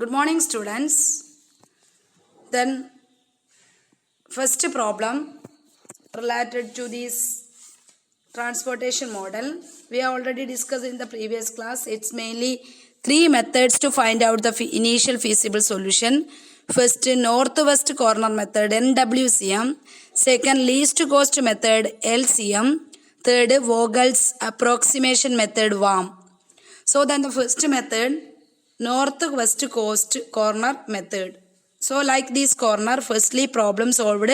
Good morning, students. Then, first problem related to this transportation model. We have already discussed in the previous class. It's mainly three methods to find out the initial feasible solution. First, northwest corner method, NWCM. Second, least cost method, LCM. Third, Vogel's approximation method, WAM. So then the first method, northwest coast corner method. So like this corner, firstly problem solved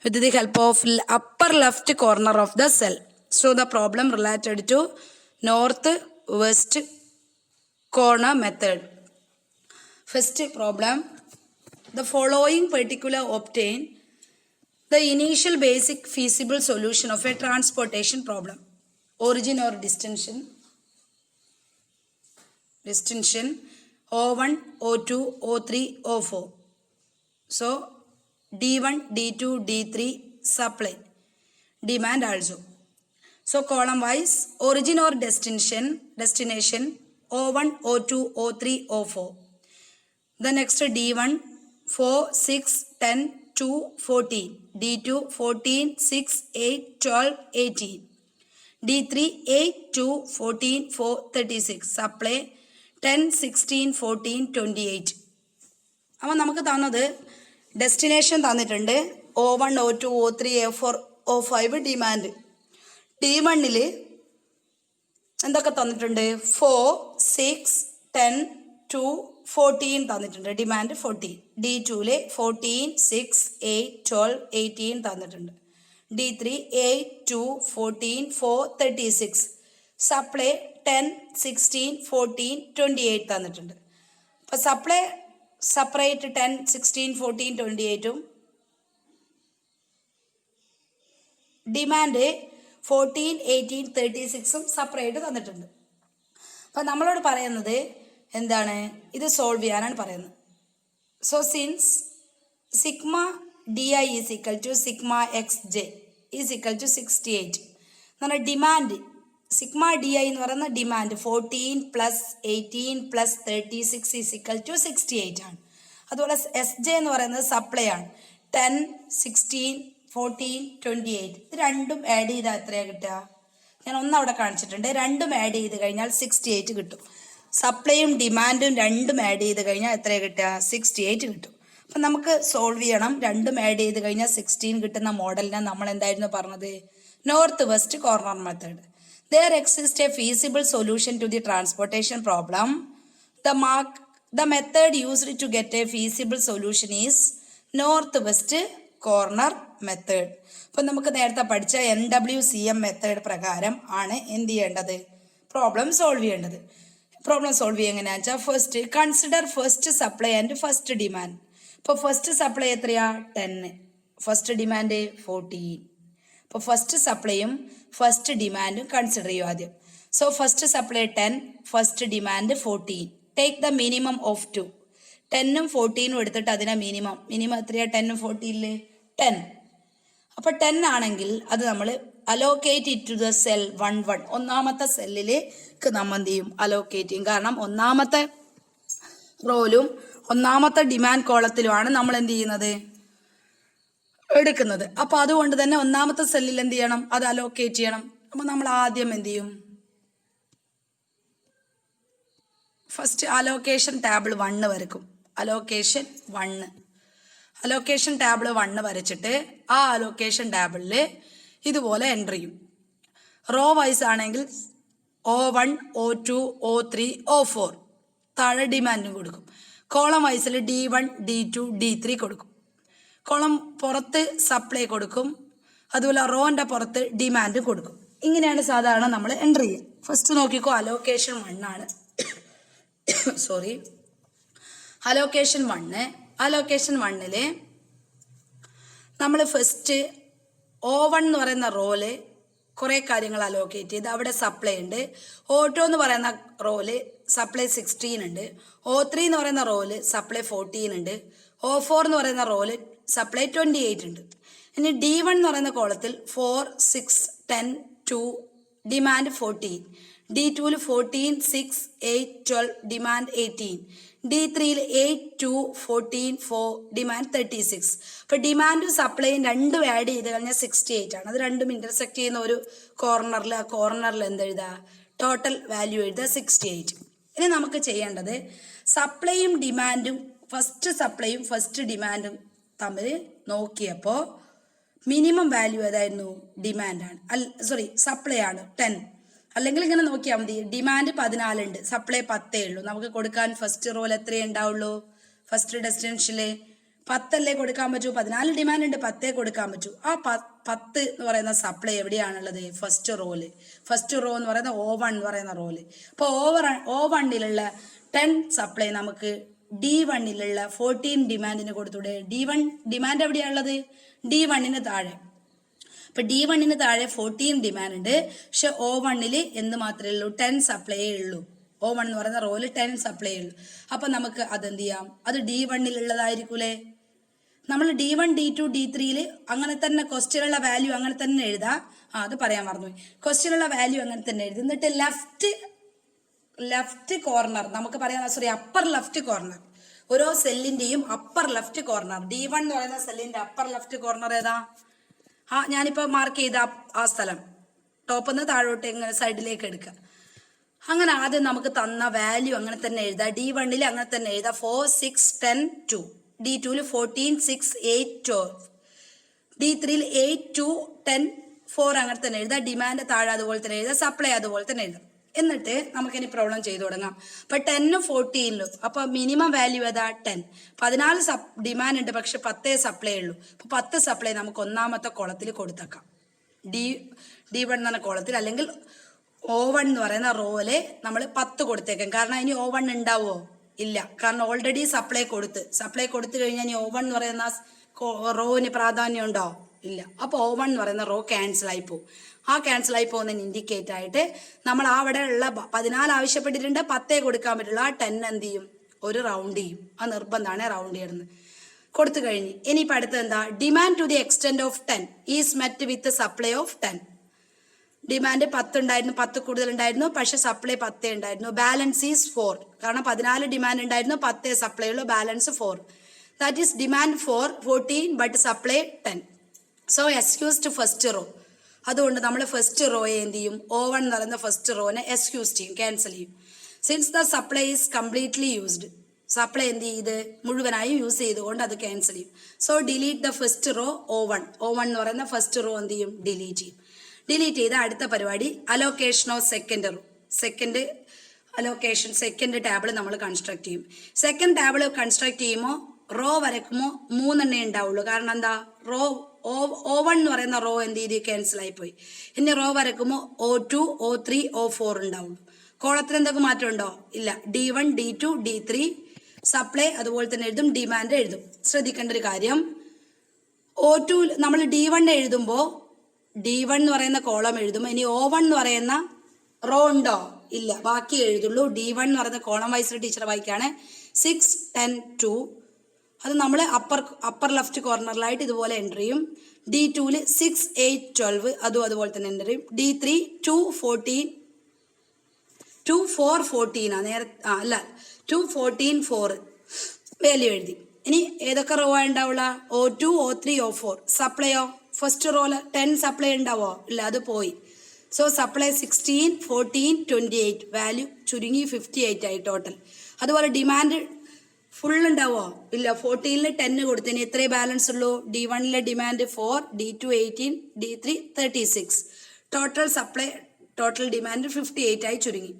with the help of upper left corner of the cell. So the problem related to northwest corner method. First problem, the following particular obtain the initial basic feasible solution of a transportation problem. Origin or destination O1, O2, O3, O4. So D1, D2, D3 supply. Demand also. So column wise, origin or destination O1, O2, O3, O4. The next D1 4, 6, 10, 2, 14. D2 14, 6, 8, 12, 18. D3 8, 2, 14, 4, 36. Supply 10, 16, 14, 28. അപ്പോൾ നമുക്ക് തന്നത് destination തന്നിട്ടുണ്ട് O1, O2, O3, O4, O5 demand. D1 എന്തൊക്കെ തന്നിട്ടുണ്ട്? 4, 6, 10, 2, 14 തന്നിട്ടുണ്ട്. Demand 14. D2 14, 6, 8, 12, 18 തന്നിട്ടുണ്ട്. D3 8, 2, 14, 4, 36. Supply 10, 16, 14, 28 തന്നിട്ടുണ്ട്. അപ്പോൾ സപ്ലൈ സെപ്പറേറ്റ് 10, 16, 14, 28ഉം ഡിമാൻഡ് 14, 18, 36ഉം സെപ്പറേറ്റ് തന്നിട്ടുണ്ട്. അപ്പം നമ്മളോട് പറയുന്നത് എന്താണ്? ഇത് സോൾവ് ചെയ്യാനാണ് പറയുന്നത്. So since sigma D I is equal to sigma X J is equal to 68 എന്ന് പറഞ്ഞാൽ ഡിമാൻഡ് സിഗ്മ ഡി ഐ എന്ന് പറയുന്ന ഡിമാൻഡ് 14 + 18 + 36 ഈസ് ഈക്വൽ ടു 68 ആണ്. അതുപോലെ എസ് ജെ എന്ന് പറയുന്നത് സപ്ലൈ ആണ്. 10, 16, 14, 28. ഇത് രണ്ടും ആഡ് ചെയ്താൽ എത്രയാണ് കിട്ടുക? ഞാൻ ഒന്നവിടെ കാണിച്ചിട്ടുണ്ട്. രണ്ടും ആഡ് ചെയ്ത് കഴിഞ്ഞാൽ 68 കിട്ടും. സപ്ലൈയും ഡിമാൻഡും രണ്ടും ആഡ് ചെയ്ത് കഴിഞ്ഞാൽ എത്രയാണ് കിട്ടുക? 68 കിട്ടും. അപ്പം നമുക്ക് സോൾവ് ചെയ്യണം. രണ്ടും ആഡ് ചെയ്ത് കഴിഞ്ഞാൽ 16 കിട്ടുന്ന മോഡലിനെ നമ്മൾ എന്തായിരുന്നു പറഞ്ഞത്? North west corner method. There exists a feasible solution to the transportation problem. The method used to get a feasible solution is northwest corner method. അപ്പോൾ നമുക്ക് നേരത്തെ പഠിച്ച NWCM മെത്തേഡ് പ്രകാരം ആണ് എന്ത് ചെയ്യേണ്ടത്? പ്രോബ്ലം സോൾവ് ചെയ്യേണ്ടത്. പ്രോബ്ലം സോൾവ് ചെയ്യുക എങ്ങനെയാണെന്ന് വെച്ചാൽ first consider first supply and first demand. ഇപ്പോൾ ഫസ്റ്റ് സപ്ലൈ എത്രയാ? 10. First demand 14. അപ്പോൾ ഫസ്റ്റ് സപ്ലൈയും ഫസ്റ്റ് ഡിമാൻഡും കൺസിഡർ ചെയ്യും ആദ്യം. So first supply 10, first demand 14. Take the minimum of 2. 10ഉം 14ഉം എടുത്തിട്ട് അതിനെ മിനിമം എത്രയാ? 10ഉം 14 10. അപ്പോൾ 10 ആണെങ്കിൽ അത് നമ്മൾ allocate it to the cell 1, ഒന്നാമത്തെ സെല്ലിലേക്ക് നമ്മൾ എന്ത് ചെയ്യും? അലോക്കേറ്റ് ചെയ്യും. കാരണം ഒന്നാമത്തെ റോയിലും ഒന്നാമത്തെ ഡിമാൻഡ് കോളത്തിലുമാണ് നമ്മൾ എന്ത് ചെയ്യുന്നത്? എടുക്കുന്നത്. അപ്പോൾ അതുകൊണ്ട് തന്നെ ഒന്നാമത്തെ സെല്ലിൽ എന്ത് ചെയ്യണം? അത് അലോക്കേറ്റ് ചെയ്യണം. അപ്പോൾ നമ്മൾ ആദ്യം എന്ത് ചെയ്യും? ഫസ്റ്റ് അലോക്കേഷൻ ടേബിൾ 1 വരക്കും. അലോക്കേഷൻ ടേബിൾ 1 വരച്ചിട്ട് ആ അലോക്കേഷൻ ടേബിളിൽ ഇതുപോലെ എൻ്റർ ചെയ്യും. റോ വൈസ് ആണെങ്കിൽ O1, O2, O3, O4 താഴെ ഡിമാൻഡും കൊടുക്കും. കോളം വൈസിൽ D1, D2, D3 കൊടുക്കും. കോളം പുറത്ത് സപ്ലൈ കൊടുക്കും. അതുപോലെ റോൻ്റെ പുറത്ത് ഡിമാൻഡ് കൊടുക്കും. ഇങ്ങനെയാണ് സാധാരണ നമ്മൾ എൻ്റർ ചെയ്യുക. ഫസ്റ്റ് നോക്കിക്കോ, അലോക്കേഷൻ 1 ആണ്. അലോക്കേഷൻ 1ൽ നമ്മൾ ഫസ്റ്റ് O1 എന്ന് പറയുന്ന റോല് കുറേ കാര്യങ്ങൾ അലോക്കേറ്റ് ചെയ്ത് അവിടെ സപ്ലൈ ഉണ്ട്. O2 എന്ന് പറയുന്ന റോല് സപ്ലൈ 16 ഉണ്ട്. O3 എന്ന് പറയുന്ന റോല് സപ്ലൈ 14 ഉണ്ട്. O4 എന്ന് പറയുന്ന റോല് സപ്ലൈ 28 ഉണ്ട്. ഇനി D1 എന്ന് പറയുന്ന കോളത്തിൽ 4, 6, 10, 2 demand 14. D2 14, 6, 8, 12, demand 18. D3 8, 2, 14, 4, demand 36. അപ്പോൾ ഡിമാൻഡും സപ്ലൈയും രണ്ടും ആഡ് ചെയ്ത് കഴിഞ്ഞാൽ 68 ആണ്. അത് രണ്ടും ഇന്റർസെക്ട് ചെയ്യുന്ന ഒരു കോർണറിൽ, ആ കോർണറിൽ എന്തെഴുതുക, ടോട്ടൽ വാല്യൂ എഴുതുക 68. ഇനി നമുക്ക് ചെയ്യേണ്ടത് സപ്ലൈയും ഡിമാൻഡും, ഫസ്റ്റ് സപ്ലൈയും ഫസ്റ്റ് ഡിമാൻഡും തമ്മിൽ നോക്കിയപ്പോൾ മിനിമം വാല്യൂ ഏതായിരുന്നു, ഡിമാൻഡാണ്, സപ്ലൈ ആണ് 10. അല്ലെങ്കിൽ ഇങ്ങനെ നോക്കിയാൽ മതി, ഡിമാൻഡ് 14 ഉണ്ട്, സപ്ലൈ 10 ഉള്ളൂ. നമുക്ക് കൊടുക്കാൻ ഫസ്റ്റ് റോൽ എത്രയേ ഉണ്ടാവുള്ളൂ, ഫസ്റ്റ് ഡെസ്റ്റിനേഷനില് 10 അല്ലേ കൊടുക്കാൻ പറ്റൂ. 14 ഡിമാൻഡ് ഉണ്ട്, 10 കൊടുക്കാൻ പറ്റൂ. ആ 10 എന്ന് പറയുന്ന സപ്ലൈ എവിടെയാണുള്ളത്, ഫസ്റ്റ് റോല്. ഫസ്റ്റ് റോ എന്ന് പറയുന്ന O1 എന്ന് പറയുന്ന റോല്. അപ്പോൾ O1ലുള്ള 10 സപ്ലൈ നമുക്ക് D1ലുള്ള 14 ഡിമാൻഡിന് കൊടുത്തൂടെ. D1 ഡിമാൻഡ് എവിടെയാണുള്ളത്, D1ന് താഴെ. ഇപ്പൊ D1ന് താഴെ 14 ഡിമാൻഡ് ഉണ്ട്. പക്ഷെ O1ല് എന്ത് മാത്രമേ ഉള്ളൂ, 10 സപ്ലൈയേ ഉള്ളൂ. O1 എന്ന് പറയുന്ന റോല് 10 സപ്ലൈ ഉള്ളൂ. അപ്പൊ നമുക്ക് അതെന്ത് ചെയ്യാം, അത് D1ലുള്ളതായിരിക്കൂലേ. നമ്മൾ D1, D2, D3 അങ്ങനെ തന്നെ ക്വസ്റ്റ്യനുള്ള വാല്യൂ അങ്ങനെ തന്നെ എഴുതാം. അത് പറയാൻ മറന്നുപോയി. ക്വസ്റ്റ്യനുള്ള വാല്യൂ അങ്ങനെ തന്നെ എഴുതി, എന്നിട്ട് ലെഫ്റ്റ് കോർണർ നമുക്ക് പറയാം, അപ്പർ ലെഫ്റ്റ് കോർണർ, ഓരോ സെല്ലിന്റെയും അപ്പർ ലെഫ്റ്റ് കോർണർ, D1 എന്ന് പറയുന്ന സെല്ലിന്റെ അപ്പർ ലെഫ്റ്റ് കോർണർ ഏതാ, ഞാനിപ്പോ മാർക്ക് ചെയ്ത ആ സ്ഥലം, ടോപ്പിൽ നിന്ന് താഴോട്ട് എങ്ങനെ സൈഡിലേക്ക് എടുക്കുക. അങ്ങനെ ആദ്യം നമുക്ക് തന്ന വാല്യൂ അങ്ങനെ തന്നെ എഴുതാം. D1ല് അങ്ങനെ തന്നെ എഴുതാം, 4, 6, 10, 2. D2ല് 14, 6, 8, 12. D3ല് 8, 2, 10, 4 അങ്ങനെ തന്നെ എഴുതാം. ഡിമാൻഡ് താഴെ അതുപോലെ തന്നെ എഴുതാം, സപ്ലൈ അതുപോലെ തന്നെ എഴുതാം. എന്നിട്ട് നമുക്കിനി പ്രോബ്ലം ചെയ്തു തുടങ്ങാം. അപ്പൊ 10ഉം 14ലും അപ്പൊ മിനിമം വാല്യൂ ഏതാ, 10. 14 ഡിമാൻഡ് ഉണ്ട്, പക്ഷെ 10 സപ്ലൈ ഉള്ളൂ. അപ്പൊ 10 സപ്ലൈ നമുക്ക് ഒന്നാമത്തെ കോളത്തിൽ കൊടുത്തേക്കാം, D1 എന്ന കോളത്തിൽ. അല്ലെങ്കിൽ O1 എന്ന് പറയുന്ന റോയില് നമ്മൾ 10 കൊടുത്തേക്കാം. കാരണം ഇനി O1 ഉണ്ടാവോ, ഇല്ല. കാരണം ഓൾറെഡി സപ്ലൈ കൊടുത്തു കഴിഞ്ഞാൽ ഇനി O1 എന്ന് പറയുന്ന റോന് പ്രാധാന്യം ഉണ്ടോ, ഇല്ല. അപ്പൊ O1 എന്ന് പറയുന്ന റോ ക്യാൻസൽ ആയി പോകും. ആ ക്യാൻസൽ ആയി പോകുന്നതിന് ഇൻഡിക്കേറ്റ് ആയിട്ട് നമ്മൾ അവിടെ ഉള്ള 14 ആവശ്യപ്പെട്ടിട്ടുണ്ട്, 10 കൊടുക്കാൻ പറ്റുള്ളൂ. ആ 10 എന്ത് ചെയ്യും, ഒരു റൗണ്ട് ചെയ്യും. ആ നിർബന്ധമാണ് റൗണ്ട് ചെയ്യുന്നത്. കൊടുത്തു കഴിഞ്ഞ് ഇനിയിപ്പോൾ അടുത്ത് എന്താ, demand to the extent of 10 is met with supply of 10. Demand 10 ഉണ്ടായിരുന്നു, 10 കൂടുതൽ ഉണ്ടായിരുന്നു, പക്ഷെ സപ്ലൈ 10 ഉണ്ടായിരുന്നു. Balance is 4. കാരണം 14 ഡിമാൻഡ് ഉണ്ടായിരുന്നു, 10 സപ്ലൈ ഉള്ളൂ, balance 4. That is demand 14 but supply 10. So excuse to first row. അതുകൊണ്ട് നമ്മൾ ഫസ്റ്റ് റോയെ എന്ത് ചെയ്യും, O1 എന്ന് പറയുന്ന ഫസ്റ്റ് റോനെ എക്സ്ക്യൂസ് ചെയ്യും, ക്യാൻസൽ ചെയ്യും. Since the supply is completely used, supply എന്ത് ചെയ്ത് മുഴുവനായും യൂസ് ചെയ്തുകൊണ്ട് അത് ക്യാൻസൽ ചെയ്യും. So delete the first row O1 എന്ന് പറയുന്ന ഫസ്റ്റ് റോ എന്ത് ചെയ്യും, ഡിലീറ്റ് ചെയ്യും. ഡിലീറ്റ് ചെയ്ത അടുത്ത പരിപാടി allocation of second row. Second table നമ്മൾ കൺസ്ട്രക്ട് ചെയ്യും. സെക്കൻഡ് ടാബിൾ കൺസ്ട്രക്ട് ചെയ്യുമ്പോൾ റോ വരയ്ക്കുമ്പോൾ 3 എണ്ണേ ഉണ്ടാവുള്ളൂ. കാരണം എന്താ, O1 എന്ന് പറയുന്ന റോ എന്ത് ചെയ്ത് ക്യാൻസൽ ആയിപ്പോയി. ഇനി റോ വരയ്ക്കുമ്പോൾ O2, O3, O4 ഉണ്ടാവുള്ളൂ. കോളത്തിൽ എന്തൊക്കെ മാറ്റം ഉണ്ടോ, ഇല്ല. D1, D2, D3 സപ്ലൈ അതുപോലെ തന്നെ എഴുതും, ഡിമാൻഡ് എഴുതും. ശ്രദ്ധിക്കേണ്ട ഒരു കാര്യം, O2 നമ്മൾ D1 എഴുതുമ്പോൾ D1 എന്ന് പറയുന്ന കോളം എഴുതുമ്പോൾ ഇനി O1 എന്ന് പറയുന്ന റോ ഉണ്ടോ, ഇല്ല. ബാക്കി എഴുതുള്ളൂ. D1 എന്ന് പറയുന്ന കോളം വൈസ് ടീച്ചർ വായിക്കാണ് 6, 10, 2. അത് നമ്മൾ അപ്പർ ലെഫ്റ്റ് കോർണറിലായിട്ട് ഇതുപോലെ എൻ്റർ ചെയ്യും. D2ല് 6, 8, 12 അതുപോലെ തന്നെ എൻ്റർ ചെയ്യും. D3 2, 14, 2, 4, 14 അല്ല 2, 14, 4 വാല്യൂ എഴുതി. ഇനി ഏതൊക്കെ റോ ഉണ്ടാവുള്ള, O2, O3, O4. സപ്ലൈയോ ഫസ്റ്റ് റോല് 10 സപ്ലൈ ഉണ്ടാവോ, ഇല്ല, അത് പോയി. സോ സപ്ലൈ 16, 14, 28 വാല്യൂ ചുരുങ്ങി 58 ആയി ടോട്ടൽ. അതുപോലെ ഡിമാൻഡ് ഫുൾ ഉണ്ടാവോ, ഇല്ല. 14ല് 10 കൊടുത്തതിന് എത്രേ ബാലൻസ് ഉള്ളൂ, D1ലെ demand 4, D2 18, D3 36. Total demand 58 ആയി ചുരുങ്ങി.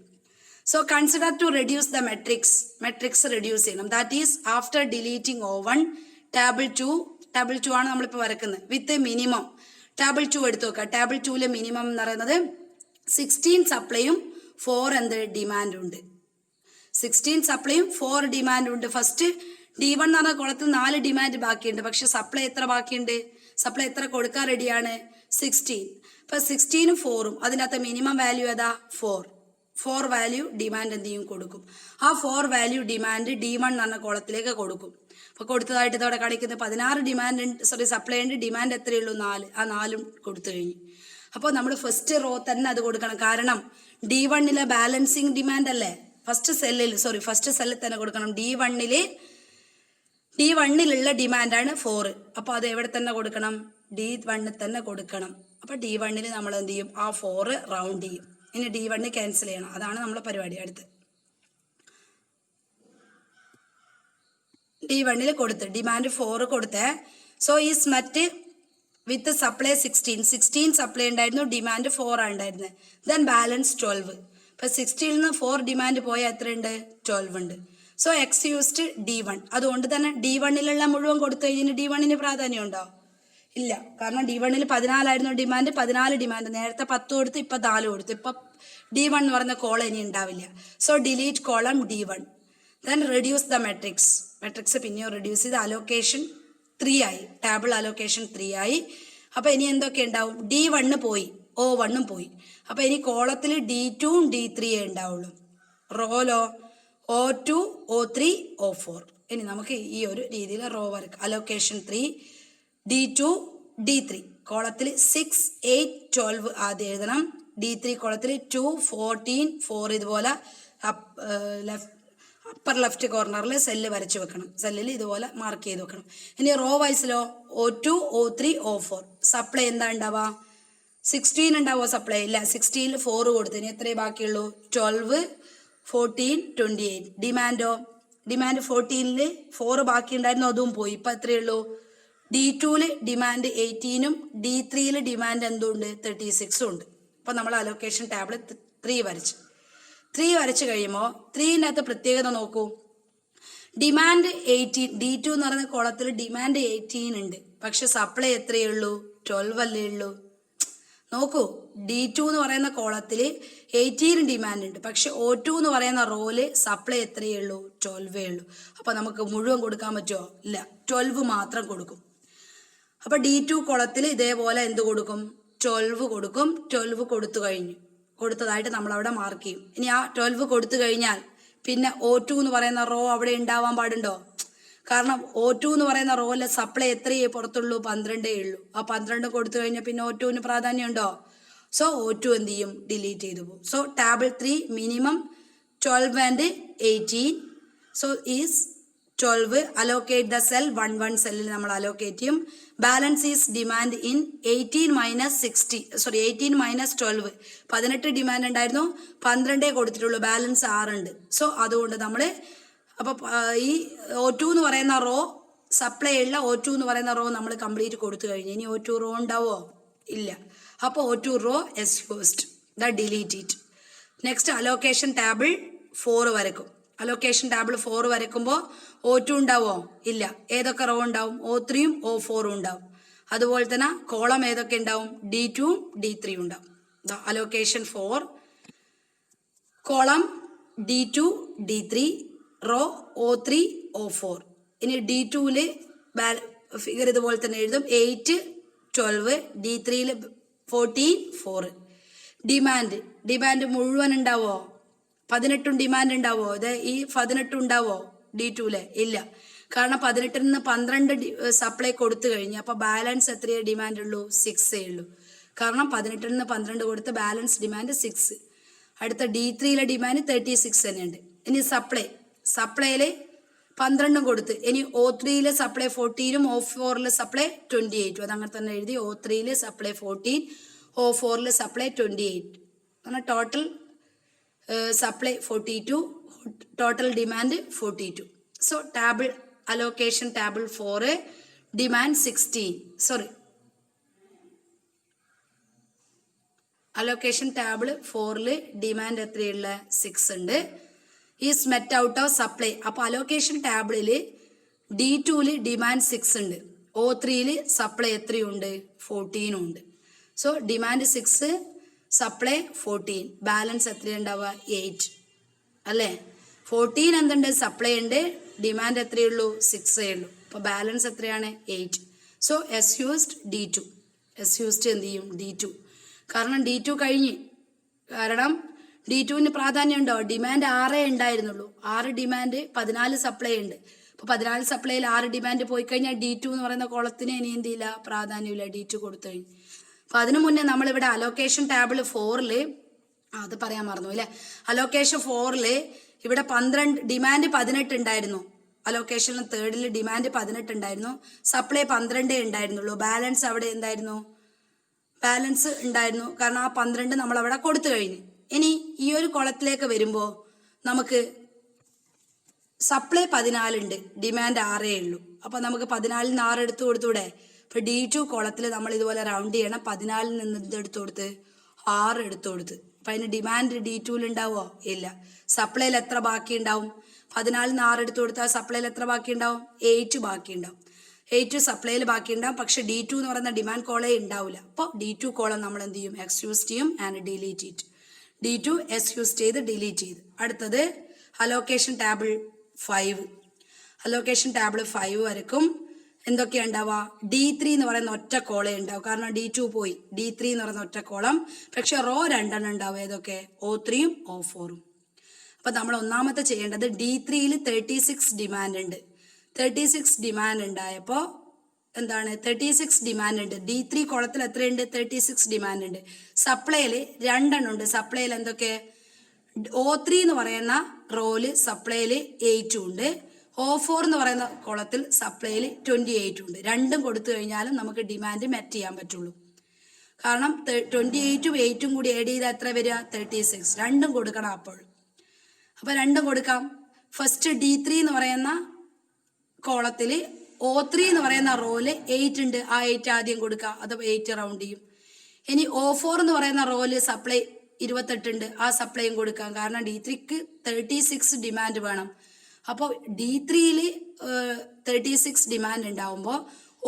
So consider to reduce the matrix reduce ചെയ്യണം. That is after deleting O1 table 2 ആണ് നമ്മളിപ്പോൾ വരക്കുന്നത് വിത്ത് മിനിമം. ടാബിൾ 2 എടുത്തു നോക്കുക. ടാബിൾ 2ലെ മിനിമം എന്ന് പറയുന്നത് 16 സപ്ലൈയും 4 എന്ത് ഡിമാൻഡും ഉണ്ട്. 16 സപ്ലൈയും 4 ഡിമാൻഡും ഉണ്ട്. ഫസ്റ്റ് D1 എന്ന് പറഞ്ഞ കോളത്തിൽ 4 ഡിമാൻഡ് ബാക്കിയുണ്ട്, പക്ഷെ സപ്ലൈ എത്ര ബാക്കിയുണ്ട്, സപ്ലൈ എത്ര കൊടുക്കാൻ റെഡിയാണ്, 16. അപ്പൊ 16ഉം 4ഉം അതിനകത്ത് മിനിമം വാല്യൂ ഏതാ, 4 വാല്യൂ ഡിമാൻഡ് എന്ത് ചെയ്യും, കൊടുക്കും. ആ 4 വാല്യൂ ഡിമാൻഡ് D1 എന്ന് പറഞ്ഞ കോളത്തിലേക്ക് കൊടുക്കും. അപ്പൊ കൊടുത്തതായിട്ട് ഇതോടെ കാണിക്കുന്നത് 16 സപ്ലൈ ഉണ്ട്, ഡിമാൻഡ് എത്രയുള്ളൂ, 4. ആ 4ഉം കൊടുത്തു കഴിഞ്ഞു. അപ്പോൾ നമ്മൾ ഫസ്റ്റ് റോ തന്നെ അത് കൊടുക്കണം. കാരണം D1 ബാലൻസിങ് ഡിമാൻഡ് അല്ലേ, ഫസ്റ്റ് സെല്ലിൽ തന്നെ കൊടുക്കണം. D1 ഡിമാൻഡാണ് 4. അപ്പോൾ അത് എവിടെ തന്നെ കൊടുക്കണം? D1 തന്നെ കൊടുക്കണം. അപ്പോൾ D1 നമ്മൾ എന്ത് ചെയ്യും? ആ 4 റൗണ്ട് ചെയ്യും. ഇനി D1 ക്യാൻസൽ ചെയ്യണം. അതാണ് നമ്മളെ പരിപാടി. അടുത്ത് D1 കൊടുത്ത് ഡിമാൻഡ് 4 കൊടുത്തേ. സോ ഈസ് മറ്റ് വിത്ത് സപ്ലൈ 16 സപ്ലൈ ഉണ്ടായിരുന്നു, ഡിമാൻഡ് 4 ഉണ്ടായിരുന്നത്. Then balance 12. ഇപ്പൊ 16 നിന്ന് 4 ഡിമാൻഡ് പോയാൽ എത്രയുണ്ട്? 12 ഉണ്ട്. So X used D1. അതുകൊണ്ട് തന്നെ D1 മുഴുവൻ കൊടുത്തു കഴിഞ്ഞാൽ D1 പ്രാധാന്യം ഉണ്ടോ? ഇല്ല. കാരണം D1 14 ഡിമാൻഡ്, 14 ഡിമാൻഡ്. നേരത്തെ 10 കൊടുത്ത്, ഇപ്പൊ 4 കൊടുത്തു. ഇപ്പൊ D1 എന്ന് പറയുന്ന കോളം ഇനി ഉണ്ടാവില്ല. So delete column D1. Then reduce the matrix പിന്നെയോ റെഡ്യൂസ് ചെയ്ത് അലോക്കേഷൻ 3 ആയി. ടേബിൾ അലോക്കേഷൻ 3 ആയി. അപ്പൊ ഇനി എന്തൊക്കെ ഉണ്ടാവും? D1 പോയി, O1 പോയി. അപ്പൊ ഇനി കോളത്തിൽ D2 D3 ഉണ്ടാവുള്ളൂ. റോലോ O2 O3 O4. ഇനി നമുക്ക് ഈ ഒരു രീതിയിൽ raw work. Allocation 3 D2 D3 കോളത്തിൽ 6 8 12 ആദ്യം എഴുതണം. D3 കോളത്തിൽ 2 14 4 ഇതുപോലെ അപ്പർ ലെഫ്റ്റ് കോർണറിൽ സെല്ല് വരച്ച് വെക്കണം. സെല്ലിൽ ഇതുപോലെ മാർക്ക് ചെയ്ത് വെക്കണം. ഇനി raw വൈസിലോ O2 O3 O4. Supply എന്താ ഉണ്ടാവുക? 16 ഉണ്ടാവുമോ സപ്ലൈ? ഇല്ല. 16 4 കൊടുത്തു. ഇനി എത്രയേ ബാക്കിയുള്ളൂ? 12 14 28. ഡിമാൻഡ് 14 4 ബാക്കി ഉണ്ടായിരുന്നു, അതും പോയി. ഇപ്പൊ എത്രയേ ഉള്ളൂ? D2 ഡിമാൻഡ് 18 D3 ഡിമാൻഡ് എന്തുണ്ട്? 36 ഉണ്ട്. അപ്പൊ നമ്മൾ അലോക്കേഷൻ ടാബിൾ 3 വരച്ച് കഴിയുമ്പോൾ 3-നകത്ത് പ്രത്യേകത നോക്കൂ. ഡിമാൻഡ് 18, D2 എന്ന് പറയുന്ന കോളത്തിൽ ഡിമാൻഡ് 18 ഉണ്ട്. പക്ഷെ സപ്ലൈ എത്രയേ ഉള്ളൂ? 12 അല്ലേ ഉള്ളൂ. നോക്കൂ, D2 എന്ന് പറയുന്ന കോളത്തിൽ 18 ഡിമാൻഡ് ഉണ്ട്. പക്ഷെ O2 എന്ന് പറയുന്ന റോല് സപ്ലൈ എത്രയേ ഉള്ളൂ? 12 ഉള്ളൂ. അപ്പൊ നമുക്ക് മുഴുവൻ കൊടുക്കാൻ പറ്റുമോ? ഇല്ല. 12 മാത്രം കൊടുക്കും. അപ്പൊ D2 കോളത്തിൽ ഇതേപോലെ എന്ത് കൊടുക്കും? 12 കൊടുക്കും. 12 കൊടുത്തതായിട്ട് നമ്മൾ അവിടെ മാർക്ക് ചെയ്യും. ഇനി ആ 12 കൊടുത്തു കഴിഞ്ഞാൽ പിന്നെ O2 എന്ന് പറയുന്ന റോ അവിടെ ഉണ്ടാവാൻ പാടുണ്ടോ? കാരണം O2 എന്ന് പറയുന്ന റോയിലെ സപ്ലൈ എത്രയേ പുറത്തുള്ളൂ? 12 ഉള്ളൂ. ആ 12 കൊടുത്തു കഴിഞ്ഞാൽ പിന്നെ O2 പ്രാധാന്യം ഉണ്ടോ? സോ O2 എന്ത് ചെയ്യും? ഡിലീറ്റ് ചെയ്തു പോകും. So table 3 minimum 12 and 18. So is 12. Allocate the cell 1 സെല്ലിൽ നമ്മൾ അലോക്കേറ്റ് ചെയ്യും. Balance is demand in 18 minus 12. 18 demand ഉണ്ടായിരുന്നു, 12 കൊടുത്തിട്ടുള്ളൂ, ബാലൻസ് 6 ഉണ്ട്. സോ അതുകൊണ്ട് നമ്മൾ അപ്പൊ ഈ O2 എന്ന് പറയുന്ന റോ സപ്ലൈ ഉള്ള O2 എന്ന് പറയുന്ന റോ നമ്മൾ കംപ്ലീറ്റ് കൊടുത്തു കഴിഞ്ഞു. ഇനി O2 റോ ഉണ്ടാവോ? ഇല്ല. അപ്പൊ O2 raw S used. Delete it. Next allocation table 4 വരക്കും. അലോക്കേഷൻ ടേബിൾ 4 വരക്കുമ്പോൾ O2 ഉണ്ടാവോ? ഇല്ല. ഏതൊക്കെ റോ ഉണ്ടാവും? O3 O4 ഉണ്ടാവും. അതുപോലെ തന്നെ കോളം ഏതൊക്കെ ഉണ്ടാവും? D2 D3 ഉണ്ടാവും. Allocation 4 column D2 D3 row O3 O4. ഇനി D2 ഫിഗർ ഇതുപോലെ തന്നെ എഴുതും. 8 12 D3 14 4. ഡിമാൻഡ് മുഴുവൻ ഉണ്ടാവോ? 18 ഡിമാൻഡ് ഉണ്ടാവോ? ഈ 18 ഉണ്ടാവോ D2? ഇല്ല. കാരണം 18 നിന്ന് 12 സപ്ലൈ കൊടുത്തു കഴിഞ്ഞു. അപ്പൊ ബാലൻസ് എത്രയേ ഡിമാൻഡ് ഉള്ളൂ? 6 ഉള്ളൂ. കാരണം 18 നിന്ന് 12 കൊടുത്ത് ബാലൻസ് ഡിമാൻഡ് 6. അടുത്ത D3 ഡിമാൻഡ് 36 തന്നെയുണ്ട്. ഇനി സപ്ലൈയില് 12 കൊടുത്ത്. ഇനി O3 സപ്ലൈ 14, O4 സപ്ലൈ 28. അതങ്ങനെ തന്നെ എഴുതി. O3 supply 14, O4 supply 28. അങ്ങനെ total supply 42, total demand 42. So table allocation table 4 demand 16. Allocation table 4 demand എത്രയുള്ള? 6 ഉണ്ട്. Is met out of supply. അപ്പൊ അലോക്കേഷൻ ടേബിളില് D2 ഡിമാൻഡ് 6 ഉണ്ട്. O3 സപ്ലൈ എത്രയുണ്ട്? 14 ഉണ്ട്. സോ ഡിമാൻഡ് 6, സപ്ലൈ 14, ബാലൻസ് എത്രയുണ്ടാവുക? 8 അല്ലേ? 14 എന്തുണ്ട്? സപ്ലൈ ഉണ്ട്. ഡിമാൻഡ് എത്രയുള്ളൂ? 6 ഉള്ളൂ. അപ്പൊ ബാലൻസ് എത്രയാണ്? 8. So S used D2. S used എന്ത് ചെയ്യും? D2. കാരണം D2 കഴിഞ്ഞ്. കാരണം D2 പ്രാധാന്യം ഉണ്ടോ? ഡിമാൻഡ് 6 ഉണ്ടായിരുന്നുള്ളൂ. 6 ഡിമാൻഡ് 14 സപ്ലൈ ഉണ്ട്. അപ്പൊ 14 സപ്ലൈയിൽ 6 ഡിമാൻഡ് പോയി കഴിഞ്ഞാൽ D2 എന്ന് പറയുന്ന കോളത്തിന് ഇനി എന്ത് ചെയ്യില്ല? പ്രാധാന്യമില്ല. D2 കൊടുത്തു കഴിഞ്ഞു. അപ്പം അതിനു മുന്നേ നമ്മളിവിടെ അലോക്കേഷൻ ടാബിൾ 4 അത് പറയാൻ മറന്നു അല്ലേ. അലോക്കേഷൻ 4 ഇവിടെ 12 ഡിമാൻഡ് 18 ഉണ്ടായിരുന്നു. അലോക്കേഷൻ 3 ഡിമാൻഡ് 18 ഉണ്ടായിരുന്നു, സപ്ലൈ 12 ഉണ്ടായിരുന്നുള്ളൂ. ബാലൻസ് അവിടെ എന്തായിരുന്നു? ബാലൻസ് ഉണ്ടായിരുന്നു, കാരണം ആ 12 നമ്മൾ അവിടെ കൊടുത്തു കഴിഞ്ഞു. ഇനി ഈ ഒരു കുളത്തിലേക്ക് വരുമ്പോൾ നമുക്ക് സപ്ലൈ 14 ഉണ്ട്, ഡിമാൻഡ് 6 ഉള്ളൂ. അപ്പൊ നമുക്ക് 14 6 എടുത്തു കൊടുത്തൂടെ? ഇപ്പൊ D2 കുളത്തിൽ നമ്മൾ ഇതുപോലെ റൗണ്ട് ചെയ്യണം. 14 നിന്ന് എന്തെടുത്തു കൊടുത്ത്? 6 എടുത്തു കൊടുത്ത്. അപ്പൊ അതിന് ഡിമാൻഡ് D2 ഉണ്ടാവോ? ഇല്ല. സപ്ലൈയിൽ എത്ര ബാക്കി ഉണ്ടാവും? 14 6 എടുത്തു കൊടുത്താൽ സപ്ലൈയിൽ എത്ര ബാക്കി ഉണ്ടാവും? 8 ബാക്കി ഉണ്ടാവും. 8 സപ്ലൈയിൽ ബാക്കി ഉണ്ടാവും. പക്ഷെ D2 എന്ന് പറയുന്ന ഡിമാൻഡ് കോളേ ഉണ്ടാവില്ല. അപ്പോൾ D2 കോളം നമ്മൾ എന്ത് ചെയ്യും? എക്സ്ക്യൂസ് ചെയ്യും and delete it. D2 excuse ചെയ്ത് ഡിലീറ്റ് ചെയ്ത്. അടുത്തത് അലോക്കേഷൻ ടേബിൾ 5. അലോക്കേഷൻ ടേബിൾ 5 വരക്കും എന്തൊക്കെയാ ഉണ്ടാവുക? D3 എന്ന് പറയുന്ന ഒറ്റ കോളേ ഉണ്ടാവും, കാരണം D2 പോയി. D3 എന്ന് പറയുന്ന ഒറ്റ കോളം. പക്ഷെ റോ 2 ഉണ്ടാവും. ഏതൊക്കെ? O3 ഉം O4 ഉം. അപ്പൊ നമ്മൾ ഒന്നാമത്തെ ചെയ്യേണ്ടത് D3 36 ഡിമാൻഡ് ഉണ്ട്. 36 ഡിമാൻഡ് ഉണ്ടായപ്പോ എന്താണ്? 36 ഡിമാൻഡ് ഉണ്ട്. D3 കോളത്തിൽ എത്രയുണ്ട്? 36 ഡിമാൻഡ് ഉണ്ട്. സപ്ലൈയിൽ 2 ഉണ്ട്. സപ്ലൈയിൽ എന്തൊക്കെ? O3 എന്ന് പറയുന്ന റോല് സപ്ലൈയിൽ 8 ഉണ്ട്. O4 എന്ന് പറയുന്ന കോളത്തിൽ സപ്ലൈയിൽ 28 ഉണ്ട്. രണ്ടും കൊടുത്തു കഴിഞ്ഞാലും നമുക്ക് ഡിമാൻഡ് മെറ്റ് ചെയ്യാൻ പറ്റുള്ളൂ. കാരണം 28ഉം 8ഉം കൂടി ആഡ് ചെയ്താൽ എത്ര വരിക? 36. രണ്ടും കൊടുക്കണം അപ്പോൾ. അപ്പൊ രണ്ടും കൊടുക്കാം. ഫസ്റ്റ് D3 എന്ന് പറയുന്ന കോളത്തില് O3 എന്ന് പറയുന്ന റോല് 8 ഉണ്ട്. ആ 8 ആദ്യം കൊടുക്കുക, അത് 8 റൗണ്ട് ചെയ്യും. ഇനി O4 എന്ന് പറയുന്ന റോല് സപ്ലൈ 28 ഉണ്ട്. ആ സപ്ലൈയും കൊടുക്കാം, കാരണം D3ക്ക് 36 ഡിമാൻഡ് വേണം. അപ്പോൾ D3 36 ഡിമാൻഡ് ഉണ്ടാവുമ്പോൾ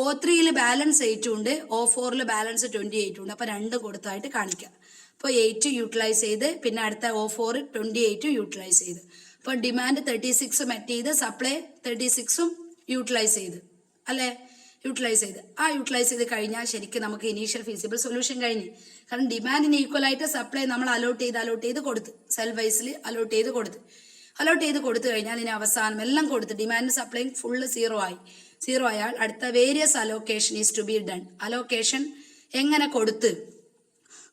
O3 ബാലൻസ് 8 ഉണ്ട്, O4 ബാലൻസ് 28 ഉണ്ട്. അപ്പൊ രണ്ടും കൊടുത്തായിട്ട് കാണിക്കാം. അപ്പോൾ 8 യൂട്ടിലൈസ് ചെയ്ത്, പിന്നെ അടുത്ത O4 28 യൂട്ടിലൈസ് ചെയ്ത്. അപ്പൊ ഡിമാൻഡ് 36 മെറ്റ് ചെയ്ത്, സപ്ലൈ 36ഉം യൂട്ടിലൈസ് ചെയ്ത് അല്ലെ? യൂട്ടിലൈസ് ചെയ്ത്. ആ യൂട്ടിലൈസ് ചെയ്ത് കഴിഞ്ഞാൽ ശരിക്കും നമുക്ക് ഇനീഷ്യൽ ഫീസിബിൾ സൊല്യൂഷൻ കഴിഞ്ഞു. കാരണം ഡിമാൻഡിന് ഈക്വൽ ആയിട്ട് സപ്ലൈ നമ്മൾ അലോട്ട് ചെയ്ത് കൊടുത്ത്, സെൽ വൈസിൽ അലോട്ട് ചെയ്ത് കൊടുത്തു കഴിഞ്ഞാൽ ഇനി അവസാനം എല്ലാം കൊടുത്ത് ഡിമാൻഡ് സപ്ലൈ ഫുള്ള് 0 ആയാൽ അടുത്ത various allocation is to be done. Allocation എങ്ങനെ കൊടുത്ത്?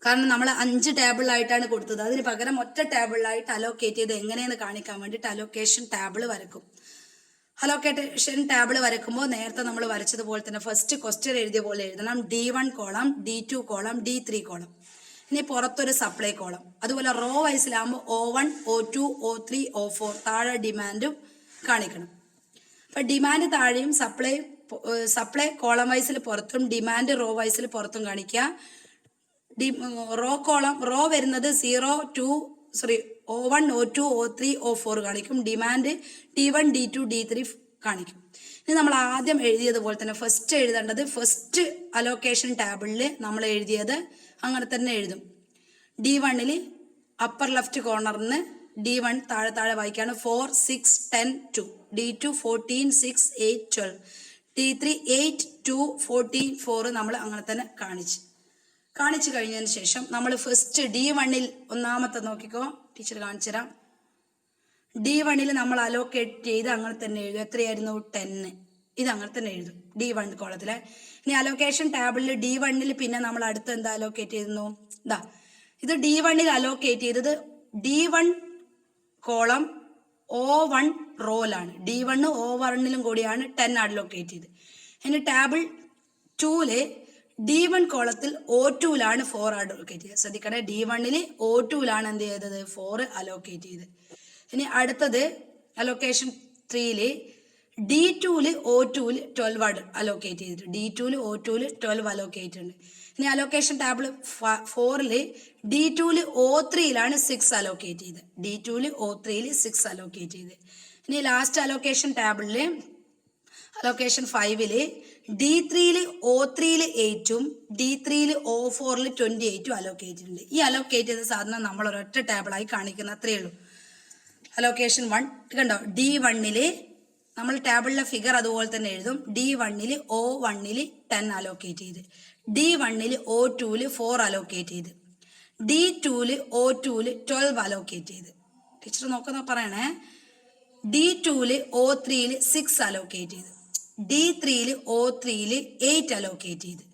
കാരണം നമ്മൾ 5 ടേബിളായിട്ടാണ് കൊടുത്തത്. അതിന് പകരം ഒറ്റ ടേബിളായിട്ട് അലോക്കേറ്റ് ചെയ്ത് എങ്ങനെയെന്ന് കാണിക്കാൻ വേണ്ടിയിട്ട് അലോക്കേഷൻ ടേബിൾ വരക്കും. അലോക്കേഷൻ ടേബിൾ വരക്കുമ്പോൾ നേരത്തെ നമ്മൾ വരച്ചതുപോലെ തന്നെ ഫസ്റ്റ് ക്വസ്റ്റ്യൻ എഴുതിയ പോലെ എഴുതണം. D1 column, D2 column, D3 column. ഇനി പുറത്തൊരു സപ്ലൈ കോളം. അതുപോലെ raw വൈസിലാകുമ്പോൾ O1 O2 O3 O4 താഴെ ഡിമാൻഡും കാണിക്കണം. അപ്പൊ ഡിമാൻഡ് താഴെയും സപ്ലൈ കോളം വൈസിൽ പുറത്തും ഡിമാൻഡ് റോ വൈസിൽ പുറത്തും കാണിക്കുക. റോ വരുന്നത് O1 O2 O3 O4 കാണിക്കും. ഡിമാൻഡ് D1 D2 D3 കാണിക്കും. ഇനി നമ്മൾ ആദ്യം എഴുതിയതുപോലെ തന്നെ ഫസ്റ്റ് എഴുതേണ്ടത് ഫസ്റ്റ് അലോക്കേഷൻ ടേബിളിൽ നമ്മൾ എഴുതിയത് അങ്ങനെ തന്നെ എഴുതും. D1 അപ്പർ ലെഫ്റ്റ് കോർണറിന് D1 താഴെ വായിക്കാണ് 4 6 10 2, D2 14 6 8 12, D3 8 2 14 4 നമ്മൾ അങ്ങനെ തന്നെ കാണിച്ചു കഴിഞ്ഞതിന് ശേഷം നമ്മൾ ഫസ്റ്റ് D1 ഒന്നാമത്തെ നോക്കിക്കോ, ടീച്ചർ കാണിച്ചുതരാം. D1 നമ്മൾ അലോക്കേറ്റ് ചെയ്ത് അങ്ങനെ തന്നെ എഴുതും. എത്രയായിരുന്നു? 10. ഇത് അങ്ങനെ തന്നെ എഴുതും D1 കോളത്തിലെ. ഇനി അലോക്കേഷൻ ടേബിളിൽ D1 പിന്നെ നമ്മൾ അടുത്ത് എന്താ അലോക്കേറ്റ് ചെയ്തിരുന്നു? ഇത് D1 അലോക്കേറ്റ് ചെയ്തത് D1 column O1 റോലാണ്. D1 O1 കൂടിയാണ് 10 അലോക്കേറ്റ് ചെയ്ത്. ഇനി ടേബിൾ 2 D1 കോളത്തിൽ O2 4 അലോക്കേറ്റ് ചെയ്തത്. ശ്രദ്ധിക്കണേ, D1 O2 എന്ത് ചെയ്തത്? 4 അലോക്കേറ്റ് ചെയ്ത്. ഇനി അടുത്തത് അലോക്കേഷൻ 3 D2 O2 12 അലോക്കേറ്റ് ചെയ്തിട്ട്. D2 O2 12 അലോക്കേറ്റ് ഉണ്ട്. ഇനി allocation table 4 D2 O3 6 allocate ചെയ്ത്. D2 O3 6 അലോക്കേറ്റ് ചെയ്ത്. ഇനി ലാസ്റ്റ് അലോക്കേഷൻ ടേബിളില് അലോക്കേഷൻ 5 D3 O3 8ഉം D3 O4 28ഉം അലോക്കേറ്റ് ഉണ്ട്. ഈ അലോക്കേറ്റ് ചെയ്ത സാധനം നമ്മൾ ഒരൊറ്റ ടേബിളായി കാണിക്കുന്ന അത്രയേ ഉള്ളൂ. അലോക്കേഷൻ 1 കണ്ടോ? D1 നമ്മൾ ടേബിളിലെ ഫിഗർ അതുപോലെ തന്നെ എഴുതും. D1 O1 10 അലോക്കേറ്റ് ചെയ്ത്, D1 O2 4 അലോക്കേറ്റ് ചെയ്ത്, D2 O2 12 അലോക്കേറ്റ് ചെയ്ത്. ടീച്ചർ നോക്കുന്ന പറയണേ. D2 O3 6 അലോക്കേറ്റ് ചെയ്ത്, D3 O3 8 അലോക്കേറ്റ് ചെയ്ത്,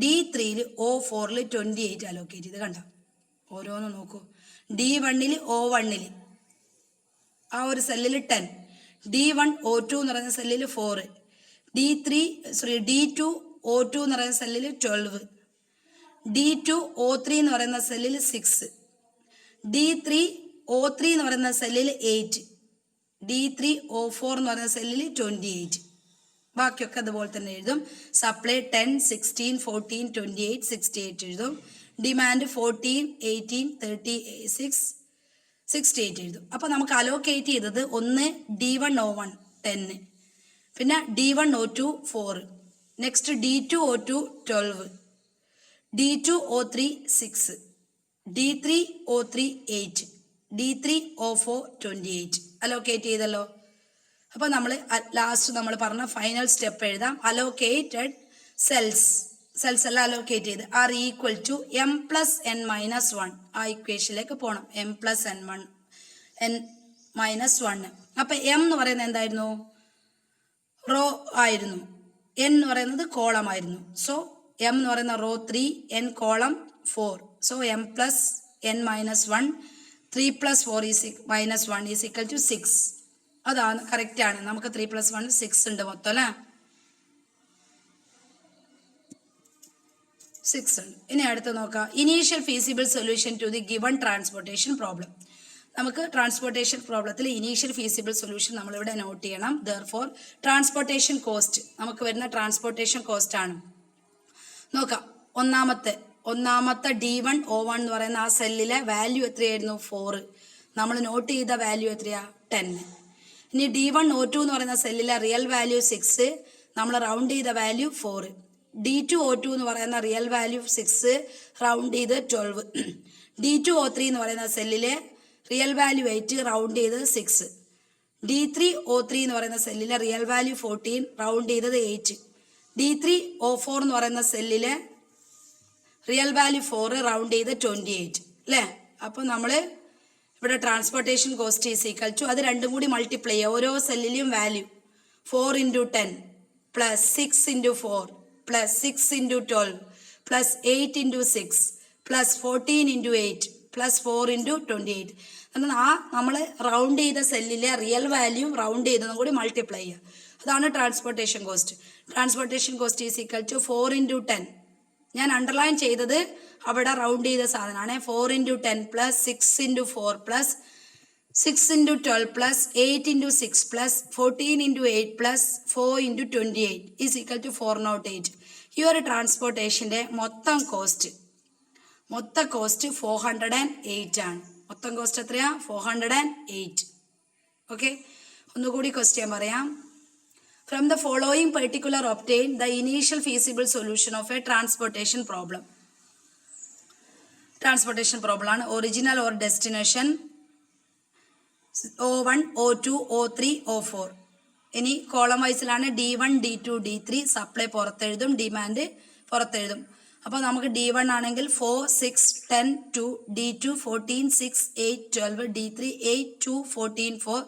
D3 O4 28 അലോക്കേറ്റ് ചെയ്ത്. കണ്ട ഓരോന്ന് നോക്കൂ. D1 O1 ആ ഒരു സെല്ലിൽ 10, D1 O2 എന്ന് പറയുന്ന സെല്ലിൽ 4, D2 O2 എന്ന് പറയുന്ന സെല്ലിൽ 12, D2 O3 എന്ന് പറയുന്ന സെല്ലിൽ 6, D3 O3 എന്ന് പറയുന്ന സെല്ലിൽ 8, D3 O4 എന്ന് പറയുന്ന സെല്ലിൽ 28. ബാക്കിയൊക്കെ അതുപോലെ തന്നെ എഴുതും. സപ്ലൈ 10, 16, 14, 28, 68 എഴുതും. ഡിമാൻഡ് 14, 18, 36, 68 എഴുതും. അപ്പോൾ നമുക്ക് അലോക്കേറ്റ് ചെയ്തത് ഒന്ന് D1 O1 10, പിന്നെ D1 O2 4, next D2 O2 12, D2 O3 6, D3 O3 8, D3 O4 28 allocate ചെയ്തല്ലോ. അപ്പോൾ നമ്മൾ ലാസ്റ്റ് നമ്മൾ പറഞ്ഞ ഫൈനൽ സ്റ്റെപ്പ് എഴുതാം. അലോക്കേറ്റഡ് സെൽസ് എല്ലാം അലോക്കേറ്റ് ചെയ്ത് ആർ ഈക്വൽ ടു M+N-1 ആ ഇക്വേഷനിലേക്ക് പോകണം. M+N-1 അപ്പൊ M എന്ന് പറയുന്നത് എന്തായിരുന്നു? റോ ആയിരുന്നു. N എന്ന് പറയുന്നത് കോളം ആയിരുന്നു. സോ M എന്ന് പറയുന്ന row 3, N column 4. So M+N-1 3 + 4 -1 is equal to 6. അതാണ് കറക്റ്റ് ആണ്. നമുക്ക് 3 + 1 6 ഉണ്ട് മൊത്തം അല്ലേ? 6 ഉണ്ട്. ഇനി അടുത്ത് നോക്കാം. Initial feasible solution to the given transportation problem. നമുക്ക് ട്രാൻസ്പോർട്ടേഷൻ പ്രോബ്ലത്തിൽ ഇനീഷ്യൽ ഫീസിബിൾ സൊല്യൂഷൻ നമ്മളിവിടെ നോട്ട് ചെയ്യണം. ദെർഫോർ ട്രാൻസ്പോർട്ടേഷൻ കോസ്റ്റ് നമുക്ക് വരുന്ന ട്രാൻസ്പോർട്ടേഷൻ കോസ്റ്റ് ആണ്. നോക്കാം. ഒന്നാമത്തെ D1 O1 എന്ന് പറയുന്ന ആ സെല്ലിലെ വാല്യൂ എത്രയായിരുന്നു? 4. നമ്മൾ നോട്ട് ചെയ്ത വാല്യൂ എത്രയാ? 10. ഇനി D1 O2 എന്ന് പറയുന്ന സെല്ലിലെ റിയൽ വാല്യൂ 6, നമ്മൾ റൗണ്ട് ചെയ്ത വാല്യൂ 4. D2 O2 എന്ന് പറയുന്ന റിയൽ വാല്യൂ 6, റൗണ്ട് ചെയ്ത് 12. D2 O3 എന്ന് പറയുന്ന സെല്ലിലെ റിയൽ വാല്യൂ 8, റൗണ്ട് ചെയ്ത് 6. D3 O3 എന്ന് പറയുന്ന സെല്ലിലെ റിയൽ വാല്യൂ 14, റൗണ്ട് ചെയ്തത് 8. D3 O4 എന്ന് പറയുന്ന സെല്ലിലെ റിയൽ വാല്യൂ 4, റൗണ്ട് ചെയ്ത് 28 അല്ലേ? അപ്പോൾ നമ്മൾ ഇവിടെ transportation cost is equal to അത് രണ്ടും കൂടി മൾട്ടിപ്ലൈ ചെയ്യുക. ഓരോ സെല്ലിലെയും value 4 × 10 plus 6 × 4 plus 6 × 12 plus 8 × 6 plus 14 × 8 plus 4 × 28. എന്നാൽ ആ നമ്മൾ റൗണ്ട് ചെയ്ത സെല്ലിലെ റിയൽ വാല്യൂ റൗണ്ട് ചെയ്തതും കൂടി മൾട്ടിപ്ലൈ ചെയ്യുക. അതാണ് transportation cost. Transportation cost is equal to 4 × 10. ഞാൻ അണ്ടർലൈൻ ചെയ്തത് അവിടെ റൗണ്ട് ചെയ്ത സാധനമാണ്. 4 × 10 plus 6 × 4 plus 6 × 12 plus 8 × 6 plus 14 × 8 plus 4 × 28 is equal to 408. ഈ ഒരു ട്രാൻസ്പോർട്ടേഷൻ്റെ മൊത്തം കോസ്റ്റ് 408 ആണ്. മൊത്തം കോസ്റ്റ് എത്രയാ? 408. ഓക്കെ, ഒന്നുകൂടി ക്വസ്റ്റ്യൻ പറയാം. From the following particular obtain the initial feasible solution of a transportation problem. Transportation problem ആണ്. Original or destination O1, O2, O3, O4. ഇനി കോളം വൈസിലാണ് D1, D2, D3. സപ്ലൈ പുറത്തെഴുതും, demand പുറത്തെഴുതും. അപ്പോൾ നമുക്ക് D1 ആണെങ്കിൽ 4, 6, 10, 2, D2 14, 6, 8, 12, D3 8, 2, 14, 4.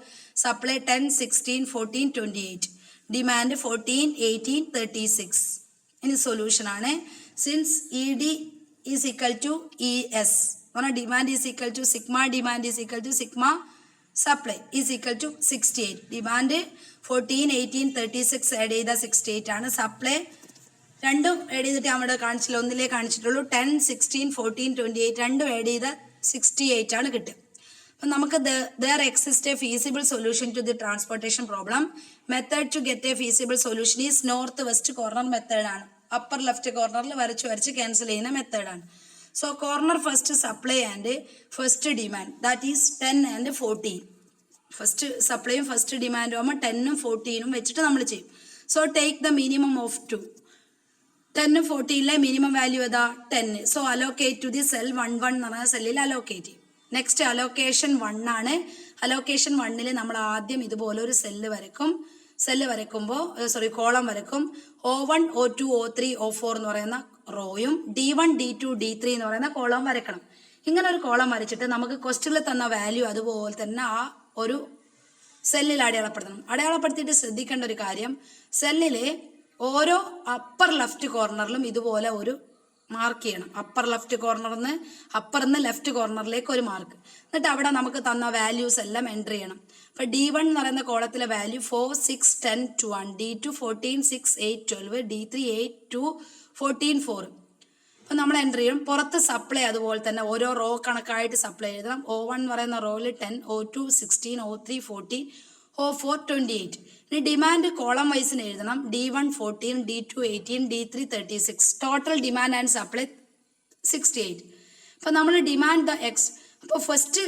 സപ്ലൈ 10, 16, 14, 28. ഡിമാൻഡ് 14, 18, 36. ഇനി solution ആണ്. Since ED is equal to ES പറഞ്ഞാൽ demand is equal to sigma demand is equal to sigma supply is equal to 68. Demand 14, 18, 36 add ചെയ്ത 68 ആണ്. സപ്ലൈ രണ്ടും ആഡ് ചെയ്തിട്ട് അവിടെ കാണിച്ചില്ല, ഒന്നിലേ കാണിച്ചിട്ടുള്ളൂ. 10, 16, 14, 28 രണ്ടും ആഡ് ചെയ്ത 68 ആണ് കിട്ടുക. അപ്പം നമുക്ക് there exists a feasible solution to the transportation problem. Method to get a feasible solution is north west corner method ആണ്. അപ്പർ ലെഫ്റ്റ് കോർണറിൽ വരച്ച് ക്യാൻസൽ ചെയ്യുന്ന മെത്തേഡാണ്. So corner first supply and first demand that is 10 and 14. First സപ്ലൈയും first ഡിമാൻഡും ആകുമ്പോൾ 10ഉം 14ഉം വെച്ചിട്ട് നമ്മൾ ചെയ്യും. So take the minimum of 2. 10ഉം 14ലെ മിനിമം വാല്യൂ ഏതാ? 10. So allocate to the cell 1, 1 എന്ന് പറഞ്ഞ സെല്ലിൽ അലോക്കേറ്റ് ചെയ്യും. നെക്സ്റ്റ് അലോക്കേഷൻ 1 ആണ്. അലോക്കേഷൻ 1ൽ നമ്മൾ ആദ്യം ഇതുപോലെ ഒരു കോളം വരക്കും. O1, O2, O3, O4 എന്ന് പറയുന്ന റോയും D1, D2, D3 എന്ന് പറയുന്ന കോളം വരക്കണം. ഇങ്ങനെ ഒരു കോളം വരച്ചിട്ട് നമുക്ക് ക്വസ്റ്റ്യനിൽ തന്ന വാല്യൂ അതുപോലെ തന്നെ ആ ഒരു സെല്ലിൽ അടയാളപ്പെടുത്തണം. അടയാളപ്പെടുത്തിയിട്ട് ശ്രദ്ധിക്കേണ്ട ഒരു കാര്യം, സെല്ലിൽ ഓരോ അപ്പർ ലെഫ്റ്റ് കോർണറിലും ഇതുപോലെ ഒരു മാർക്ക് ചെയ്യണം. അപ്പർ ലെഫ്റ്റ് കോർണറിന്ന് അപ്പറിന്ന് ലെഫ്റ്റ് കോർണറിലേക്ക് ഒരു മാർക്ക്. എന്നിട്ട് അവിടെ നമുക്ക് തന്ന വാല്യൂസ് എല്ലാം എൻ്റർ ചെയ്യണം. അപ്പോൾ D1 എന്ന് പറയുന്ന കോളത്തിലെ വാല്യൂ 4, 6, 10, 21, D2 14, 6, 8, 12, D3 8, 2, 14, 4. അപ്പം നമ്മൾ എൻ്റർ ചെയ്യണം. പുറത്ത് സപ്ലൈ അതുപോലെ തന്നെ ഓരോ റോ കണക്കായിട്ട് സപ്ലൈ എഴുതണം. O1 എന്ന് പറയുന്ന റോയിൽ 10, O2 16, O3 14, O4 28. ഇനി ഡിമാൻഡ് കോളം വൈസിന് എഴുതണം. D1 14, D2 18, D3 36. Total demand and supply 68. അപ്പോൾ നമ്മൾ ഡിമാൻഡ് അപ്പോൾ ഫസ്റ്റ്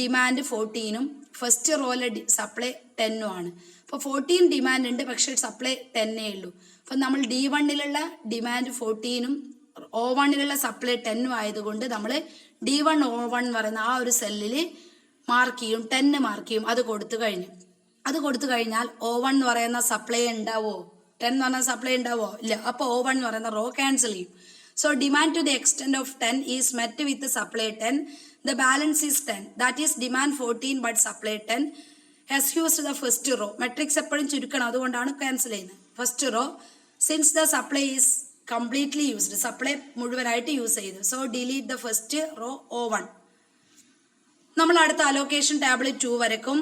ഡിമാൻഡ് 14ഉം ഫസ്റ്റ് റോയിലെ സപ്ലൈ 10ഉം ആണ്. അപ്പോൾ 14 ഡിമാൻഡ് ഉണ്ട്, പക്ഷേ സപ്ലൈ 10 ഉള്ളൂ. അപ്പം നമ്മൾ D1ലുള്ള ഡിമാൻഡ് 14ഉം O1ലുള്ള സപ്ലൈ 10ഉം ആയതുകൊണ്ട് നമ്മൾ D1 O1 എന്ന് പറയുന്ന ആ ഒരു സെല്ലിൽ മാർക്ക് ചെയ്യും, 10 മാർക്ക് ചെയ്യും. അത് കൊടുത്തു കഴിഞ്ഞാൽ O1 എന്ന് പറയുന്ന സപ്ലൈ ഉണ്ടാവോ? 10 എന്ന് പറയുന്ന സപ്ലൈ ഉണ്ടാവോ? ഇല്ല. അപ്പോൾ O1 എന്ന് പറയുന്ന റോ ക്യാൻസൽ ചെയ്യും. So demand to the extend of 10 is met with supply 10. The balance is 10. That is demand 14 but supply 10. Has used the first row. Matrix എപ്പോഴും ചുരുക്കണം, അതുകൊണ്ടാണ് ക്യാൻസൽ ചെയ്യുന്നത്. First row since the supply is completely used. Supply മുഴുവനായിട്ട് use ചെയ്തു. So delete the first row O1. നമ്മൾ അടുത്ത allocation table 2 വരക്കും.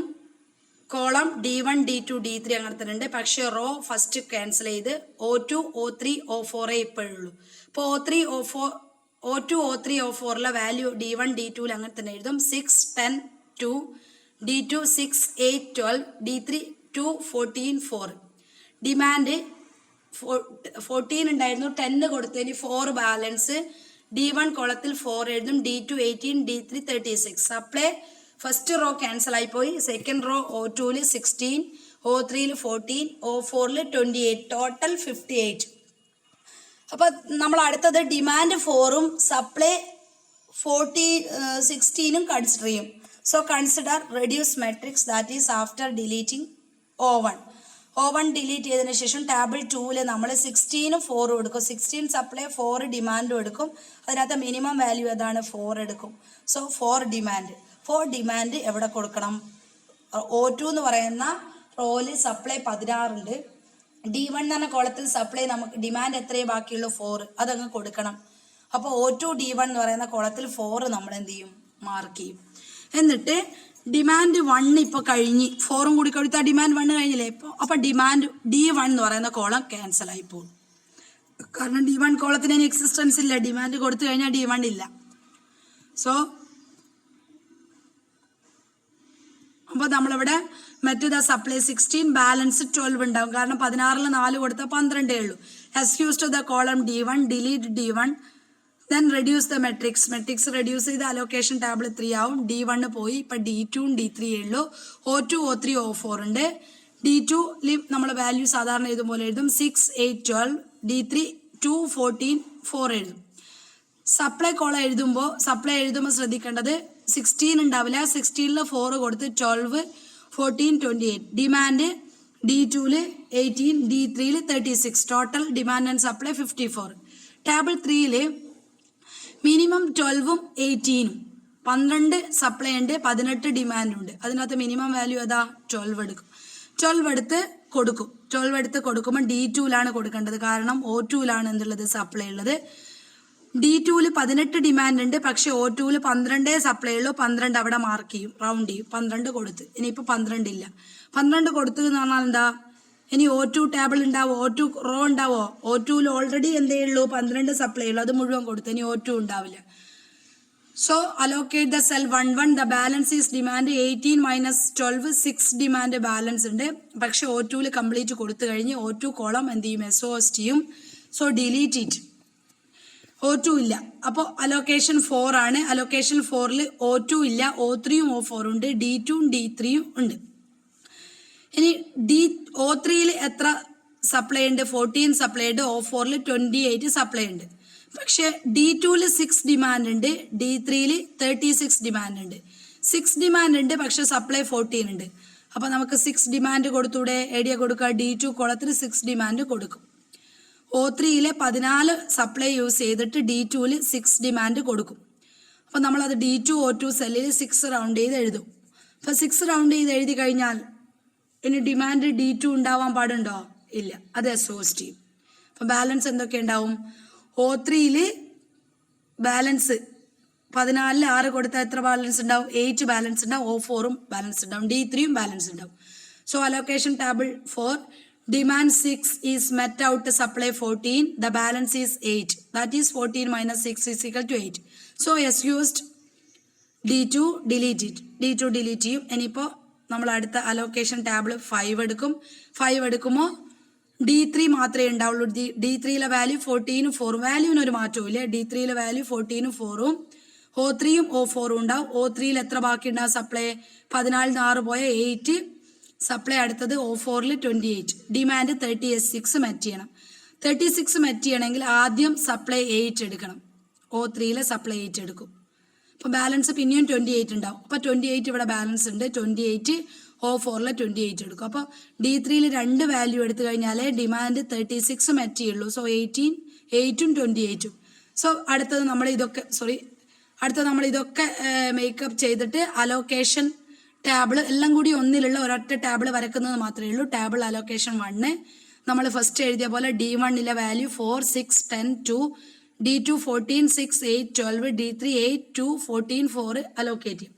Column D1, D2, D3 അങ്ങനെ തന്നെ ഉണ്ട്. പക്ഷേ റോ ഫസ്റ്റ് ക്യാൻസൽ ചെയ്ത് O2, O3, O4 ഇപ്പോഴുള്ളൂ. അപ്പോൾ O2, O3, O4ലെ value D1, D2 അങ്ങനെ തന്നെ എഴുതും. 6, 10, 2, D2 6, 8, 12, D3 2, 14, 4. ഡിമാൻഡ് 14 ഉണ്ടായിരുന്നു, 10 കൊടുത്തതിന് 4 ബാലൻസ്. D1 കോളത്തിൽ 4 എഴുതും. D2 18, D3 36. Supply first row cancel ആയിപ്പോയി. സെക്കൻഡ് റോ O2ല് 16, O3ല് 14, O4ല് 28. ടോട്ടൽ 58. അപ്പോൾ നമ്മൾ അടുത്തത് ഡിമാൻഡ് 4ഉം സപ്ലൈ 16ഉം കൺസിഡർ ചെയ്യും. So consider reduce matrix that is after deleting O1 delete ചെയ്തതിനു ശേഷം ടാബിൾ 2ല് നമ്മൾ 16ഉം 4ഉം എടുക്കും. 16 സപ്ലൈ 4 ഡിമാൻഡും എടുക്കും. അതിനകത്ത് മിനിമം വാല്യൂ ഏതാണ്? 4 എടുക്കും. സോ 4 ഡിമാൻഡ് എവിടെ കൊടുക്കണം? O2 എന്ന് പറയുന്ന റോയിൽ സപ്ലൈ 16 ഉണ്ട്. D1 എന്ന് പറഞ്ഞ കോളത്തിൽ സപ്ലൈ നമുക്ക് ഡിമാൻഡ് എത്രയേ ബാക്കിയുള്ളൂ? 4. അതങ്ങ് കൊടുക്കണം. അപ്പോൾ O2 D1 എന്ന് പറയുന്ന കോളത്തിൽ 4 നമ്മൾ എന്ത് ചെയ്യും? മാർക്ക് ചെയ്യും. എന്നിട്ട് ഡിമാൻഡ് 1 ഇപ്പോൾ കഴിഞ്ഞ് 4ഉം കൂടി കൊടുത്താൽ ഡിമാൻഡ് 1 കഴിഞ്ഞില്ലേ? അപ്പോൾ ഡിമാൻഡ് D1 എന്ന് പറയുന്ന കോളം ക്യാൻസൽ ആയി പോകും. കാരണം D1 കോളത്തിന് ഇനി എക്സിസ്റ്റൻസ് ഇല്ല. ഡിമാൻഡ് കൊടുത്തു കഴിഞ്ഞാൽ D1 ഇല്ല. സോ അപ്പോൾ നമ്മളിവിടെ മെറ്റ് ദ സപ്ലൈ 16, ബാലൻസ് 12 ഉണ്ടാവും. കാരണം 16ൽ 4 കൊടുത്താൽ 12 ഉള്ളൂ. Has used the column D1, delete D1, then reduce the matrix reduce ചെയ്ത് അലോക്കേഷൻ ടാബിൾ 3 ആവും. D1 പോയി. ഇപ്പം D2ഉം D3 ഉള്ളൂ. O2, O3, O4 ഉണ്ട്. D2ൽ നമ്മൾ വാല്യൂ സാധാരണ ഇതുപോലെ എഴുതും. 6, 8, 12, D3 2, 14, 4 എഴുതും. സപ്ലൈ കോളം എഴുതുമ്പോൾ ശ്രദ്ധിക്കേണ്ടത് 16 ഉണ്ടാവില്ല. 16ൽ 4 കൊടുത്ത് 12, 14, 28. ഡിമാൻഡ് D2ൽ 18, D3ൽ 36. Total demand and supply 54. Table 3ൽ മിനിമം 12ഉം 18ഉം 12 സപ്ലൈ ഉണ്ട്, 18 ഡിമാൻഡ് ഉണ്ട്. അതിനകത്ത് മിനിമം വാല്യൂ ഏതാ? 12 എടുക്കും. 12 എടുത്ത് കൊടുക്കുമ്പോൾ D2ലാണ് കൊടുക്കേണ്ടത്. കാരണം O2ലാണ് എന്തുള്ളത്? സപ്ലൈ ഉള്ളത്. D2ൽ 18 ഡിമാൻഡ് ഉണ്ട്, പക്ഷെ O2ൽ 12 സപ്ലൈ ഉള്ളൂ. 12 അവിടെ മാർക്ക് ചെയ്യും, റൗണ്ട് ചെയ്യും. 12 കൊടുത്ത്. ഇനിയിപ്പോൾ 12 ഇല്ല. 12 കൊടുത്തു എന്ന് പറഞ്ഞാൽ എന്താ? ഇനി O2 ടേബിൾ ഉണ്ടാവോ? O2 റോ ഉണ്ടാവോ? O2ൽ ഓൾറെഡി എന്തേ ഉള്ളൂ? 12 സപ്ലൈ ഉള്ളൂ. അത് മുഴുവൻ കൊടുത്തു. ഇനി O2 ഉണ്ടാവില്ല. So allocate the cell 1, the balance is demand 18 minus 12, 6 demand balance ഉണ്ട്. പക്ഷെ O2ൽ കംപ്ലീറ്റ് കൊടുത്തു കഴിഞ്ഞ് O2 കോളം എന്ത് ചെയ്യും? SOS ചെയ്യും. So delete it. O2 ഇല്ല. അപ്പോൾ അലോക്കേഷൻ 4 ആണ്. അലോക്കേഷൻ 4ൽ O2 ഇല്ല. O3ഉം O4 ഉണ്ട്. D2ഉം D3ഉം ഉണ്ട്. ഇനി O3ൽ എത്ര സപ്ലൈ ഉണ്ട്? 14 സപ്ലൈ ഉണ്ട്. O4ൽ 28 സപ്ലൈ ഉണ്ട്. പക്ഷെ D2ൽ 6 ഡിമാൻഡ് ഉണ്ട്. D3ൽ 36 ഡിമാൻഡ് ഉണ്ട്. 6 ഡിമാൻഡ് ഉണ്ട്, പക്ഷെ സപ്ലൈ 14 ഉണ്ട്. അപ്പോൾ നമുക്ക് 6 ഡിമാൻഡ് കൊടുത്തൂടെ? ഐഡിയ കൊടുക്കുക. D2 കോളത്തിൽ 6 ഡിമാൻഡ് കൊടുക്കും. O3ലെ 14 സപ്ലൈ യൂസ് ചെയ്തിട്ട് D2ൽ 6 ഡിമാൻഡ് കൊടുക്കും. അപ്പോൾ നമ്മളത് D2 O2 സെല്ലിൽ 6 റൗണ്ട് ചെയ്ത് എഴുതും. അപ്പോൾ 6 റൗണ്ട് ചെയ്ത് എഴുതി കഴിഞ്ഞാൽ ഇനി ഡിമാൻഡ് D2 ഉണ്ടാവാൻ പാടുണ്ടോ? ഇല്ല, അത് SO സ്റ്റീം. അപ്പം ബാലൻസ് എന്തൊക്കെ ഉണ്ടാവും? O3 ബാലൻസ് 14 6 കൊടുത്താൽ എത്ര ബാലൻസ് ഉണ്ടാവും? 8 ബാലൻസ് ഉണ്ടാവും. O4 ബാലൻസ് ഉണ്ടാവും. D3 ബാലൻസ് ഉണ്ടാവും. So allocation table for demand 6 is met out to supply 14. The balance is 8. That is 14 minus 6 is equal to 8. So S used D2 delete it. D2 delete ചെയ്യും. ഇനിയിപ്പോൾ നമ്മൾ അടുത്ത allocation table 5 എടുക്കും. 5 എടുക്കുമ്പോൾ D3 മാത്രമേ ഉണ്ടാവുള്ളൂ. D3 value 14 4. വാല്യൂവിന് ഒരു മാറ്റവും ഇല്ല. D3 value 14 4. O3 O4 ഉണ്ടാവും. O3 എത്ര ബാക്കി ഉണ്ടാവും? സപ്ലൈ 14 6 പോയ 8. സപ്ലൈ അടുത്തത് O4 28. ഡിമാൻഡ് 36 മെറ്റ് ചെയ്യണം. 36 മെറ്റ് ചെയ്യണമെങ്കിൽ ആദ്യം സപ്ലൈ 8 എടുക്കണം. O3 സപ്ലൈ 8 എടുക്കും. അപ്പോൾ ബാലൻസ് പിന്നെയും 28 ഉണ്ടാവും. അപ്പോൾ 28 ഇവിടെ ബാലൻസ് ഉണ്ട്. 28 O4 28 എടുക്കും. അപ്പോൾ D3 2 വാല്യൂ എടുത്തു കഴിഞ്ഞാൽ ഡിമാൻഡ് 36 മെറ്റ് ചെയ്യുള്ളൂ. സോ 8ഉം 28ഉം. സോ അടുത്തത് നമ്മൾ ഇതൊക്കെ മേക്കപ്പ് ചെയ്തിട്ട് അലോക്കേഷൻ ടേബിൾ എല്ലാം കൂടി ഒന്നിലുള്ള ഒരൊറ്റ ടേബിൾ വരക്കുന്നത് മാത്രമേ ഉള്ളൂ. ടേബിൾ അലോക്കേഷൻ 1 നമ്മൾ ഫസ്റ്റ് എഴുതിയ പോലെ D1 value 4 6 10 2, D2 14 6 8 12, D3 8 2 14 4 allocate ചെയ്യും.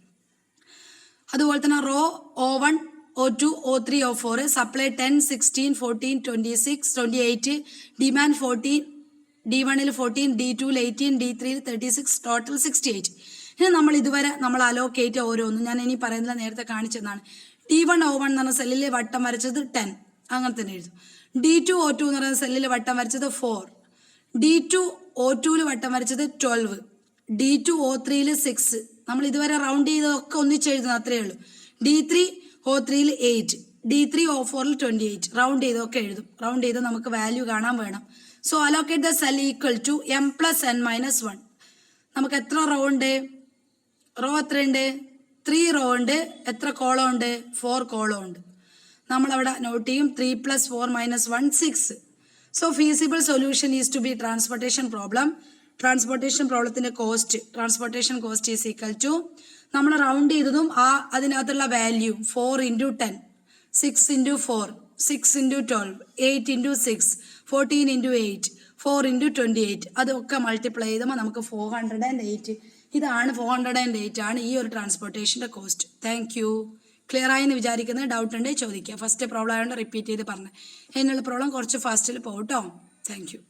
അതുപോലെ തന്നെ raw O1 O2 O3 O4 supply 10 16 14 26 28, demand 14, D1 14, D2 18, D3 36, total 68. ഇനി നമ്മൾ ഇതുവരെ അലോക്കേറ്റ് ഓരോന്നും ഞാൻ ഇനി പറയുന്നില്ല, നേരത്തെ കാണിച്ചതാണ്. D1 O1 എന്ന് പറഞ്ഞ സെല്ലിൽ വട്ടം വരച്ചത് 10, അങ്ങനെ തന്നെ എഴുതും. D2 O2 എന്ന് പറയുന്ന സെല്ലിൽ വട്ടം വരച്ചത് 4, D2 O2 വട്ടം വരച്ചത് 12, D2 O3 6. നമ്മൾ ഇതുവരെ റൗണ്ട് ചെയ്തതൊക്കെ ഒന്നിച്ചെഴുതുന്നു, അത്രയേ ഉള്ളൂ. D3 O3 8, D3 O4 28. Round ചെയ്തൊക്കെ എഴുതും. റൗണ്ട് ചെയ്ത് നമുക്ക് വാല്യൂ കാണാൻ വേണം. So allocate the cell equal to M + N - 1. നമുക്ക് എത്ര റോ ഉണ്ട്? റോ എത്രയുണ്ട്? 3 റോ ഉണ്ട്. എത്ര കോളം ഉണ്ട്? 4 കോളം ഉണ്ട്. നമ്മളവിടെ നോട്ട് ചെയ്യും. 3 + 4 - 1 6. So feasible solution is to be transportation problem. Transportation പ്രോബ്ലത്തിന്റെ transportation cost is equal to നമ്മൾ റൗണ്ട് ചെയ്തതും അതിനകത്തുള്ള വാല്യൂ 4 × 10, 6 × 4, 6 × 12, 8 × 6, 14 × 8, 4 × 28. അതൊക്കെ മൾട്ടിപ്ലൈ ചെയ്തുമ്പോൾ നമുക്ക് 408. ഇതാണ് 408 ആണ് ഈ ഒരു ട്രാൻസ്പോർട്ടേഷന്റെ കോസ്റ്റ്. Thank you. ക്ലിയർ ആയി എന്ന് വിചാരിക്കുന്നത്. ഡൗട്ട് ഉണ്ടെങ്കിൽ ചോദിക്കുക. ഫസ്റ്റ് പ്രോബ്ലം ആയതുകൊണ്ട് റിപ്പീറ്റ് ചെയ്ത് പറഞ്ഞു. അതിനുള്ള പ്രോബ്ലം കുറച്ച് ഫാസ്റ്റിൽ പോകട്ടോ. Thank U.